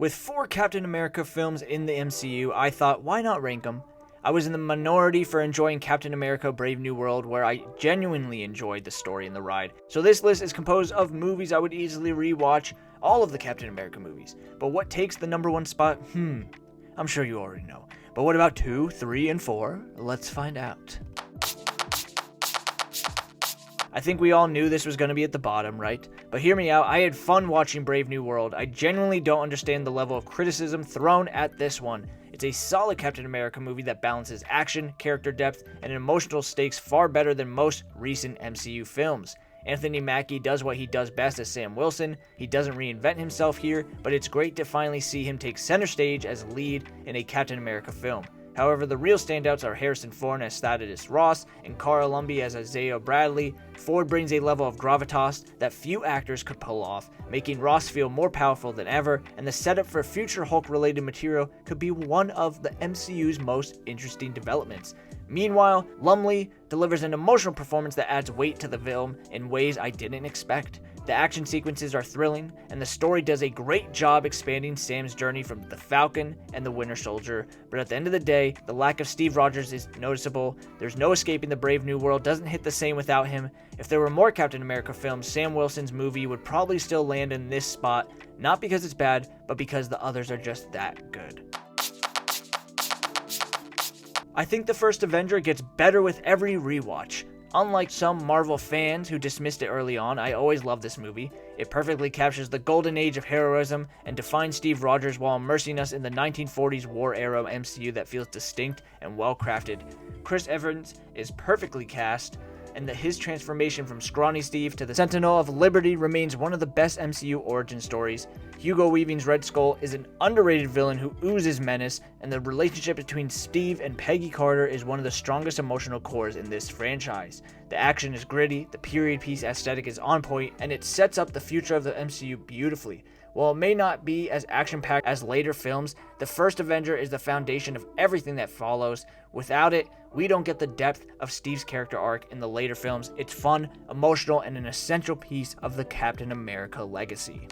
With 4 Captain America films in the MCU, I thought, why not rank them? I was in the minority for enjoying Captain America Brave New World, where I genuinely enjoyed the story and the ride. So this list is composed of movies I would easily rewatch, all of the Captain America movies. But what takes the number 1 spot? I'm sure you already know. But what about 2, 3, and 4? Let's find out. I think we all knew this was going to be at the bottom, right? But hear me out, I had fun watching Brave New World. I genuinely don't understand the level of criticism thrown at this one. It's a solid Captain America movie that balances action, character depth, and emotional stakes far better than most recent MCU films. Anthony Mackie does what he does best as Sam Wilson. He doesn't reinvent himself here, but it's great to finally see him take center stage as lead in a Captain America film. However, the real standouts are Harrison Ford as Thaddeus Ross and Cara Lumby as Isaiah Bradley. Ford brings a level of gravitas that few actors could pull off, making Ross feel more powerful than ever, and the setup for future Hulk-related material could be one of the MCU's most interesting developments. Meanwhile, Lumley delivers an emotional performance that adds weight to the film in ways I didn't expect. The action sequences are thrilling, and the story does a great job expanding Sam's journey from the Falcon and the Winter Soldier, but at the end of the day, the lack of Steve Rogers is noticeable. There's no escaping the Brave New World, doesn't hit the same without him. If there were more Captain America films, Sam Wilson's movie would probably still land in this spot, not because it's bad, but because the others are just that good. I think the first Avenger gets better with every rewatch. Unlike some Marvel fans who dismissed it early on, I always loved this movie. It perfectly captures the golden age of heroism and defines Steve Rogers while immersing us in the 1940s war-era MCU that feels distinct and well-crafted. Chris Evans is perfectly cast, and his transformation from scrawny Steve to the Sentinel of Liberty remains one of the best MCU origin stories. Hugo Weaving's Red Skull is an underrated villain who oozes menace, and the relationship between Steve and Peggy Carter is one of the strongest emotional cores in this franchise. The action is gritty, the period piece aesthetic is on point, and it sets up the future of the MCU beautifully. While it may not be as action-packed as later films, the first Avenger is the foundation of everything that follows. Without it, we don't get the depth of Steve's character arc in the later films. It's fun, emotional, and an essential piece of the Captain America legacy.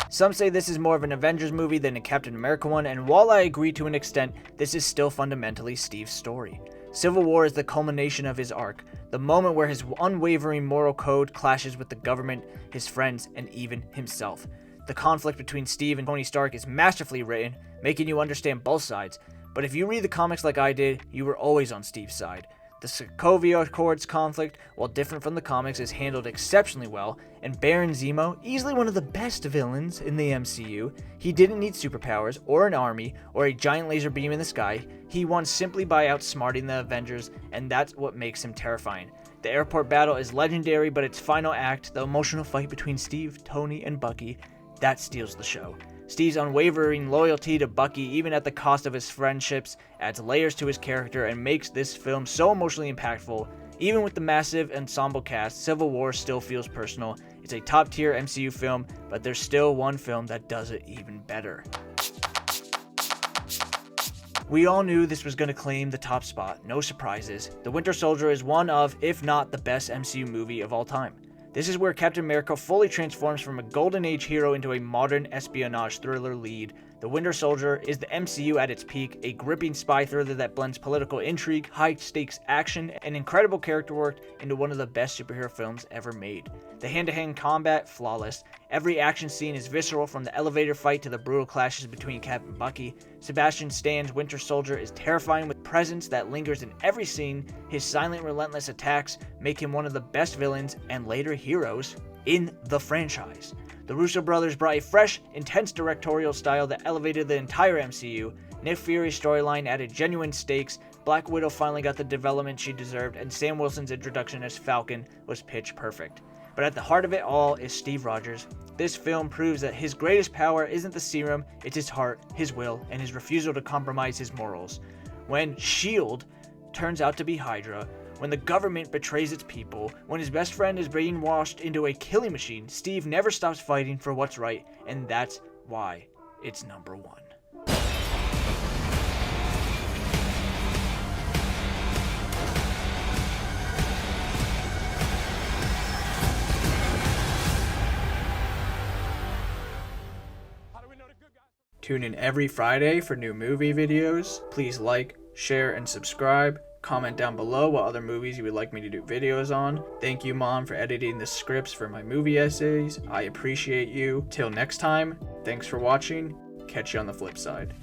Some say this is more of an Avengers movie than a Captain America one, and while I agree to an extent, this is still fundamentally Steve's story. Civil War is the culmination of his arc, the moment where his unwavering moral code clashes with the government, his friends, and even himself. The conflict between Steve and Tony Stark is masterfully written, making you understand both sides, but if you read the comics like I did, you were always on Steve's side. The Sokovia Accords conflict, while different from the comics, is handled exceptionally well, and Baron Zemo, easily one of the best villains in the MCU, he didn't need superpowers, or an army, or a giant laser beam in the sky. He won simply by outsmarting the Avengers, and that's what makes him terrifying. The airport battle is legendary, but its final act, the emotional fight between Steve, Tony, and Bucky, that steals the show. Steve's unwavering loyalty to Bucky, even at the cost of his friendships, adds layers to his character and makes this film so emotionally impactful. Even with the massive ensemble cast, Civil War still feels personal. It's a top-tier MCU film, but there's still one film that does it even better. We all knew this was going to claim the top spot, no surprises. The Winter Soldier is one of, if not the best MCU movie of all time. This is where Captain America fully transforms from a Golden Age hero into a modern espionage thriller lead. The Winter Soldier is the MCU at its peak, a gripping spy thriller that blends political intrigue, high-stakes action, and incredible character work into one of the best superhero films ever made. The hand-to-hand combat, flawless. Every action scene is visceral, from the elevator fight to the brutal clashes between Cap and Bucky. Sebastian Stan's Winter Soldier is terrifying with presence that lingers in every scene. His silent, relentless attacks make him one of the best villains and later heroes in the franchise. The Russo brothers brought a fresh, intense directorial style that elevated the entire MCU. Nick Fury's storyline added genuine stakes, Black Widow finally got the development she deserved, and Sam Wilson's introduction as Falcon was pitch perfect. But at the heart of it all is Steve Rogers. This film proves that his greatest power isn't the serum, it's his heart, his will, and his refusal to compromise his morals. When S.H.I.E.L.D. turns out to be Hydra, when the government betrays its people, when his best friend is brainwashed into a killing machine, Steve never stops fighting for what's right, and that's why it's number one. Tune in every Friday for new movie videos. Please like, share, and subscribe. Comment down below what other movies you would like me to do videos on. Thank you, Mom, for editing the scripts for my movie essays. I appreciate you. Till next time, thanks for watching. Catch you on the flip side.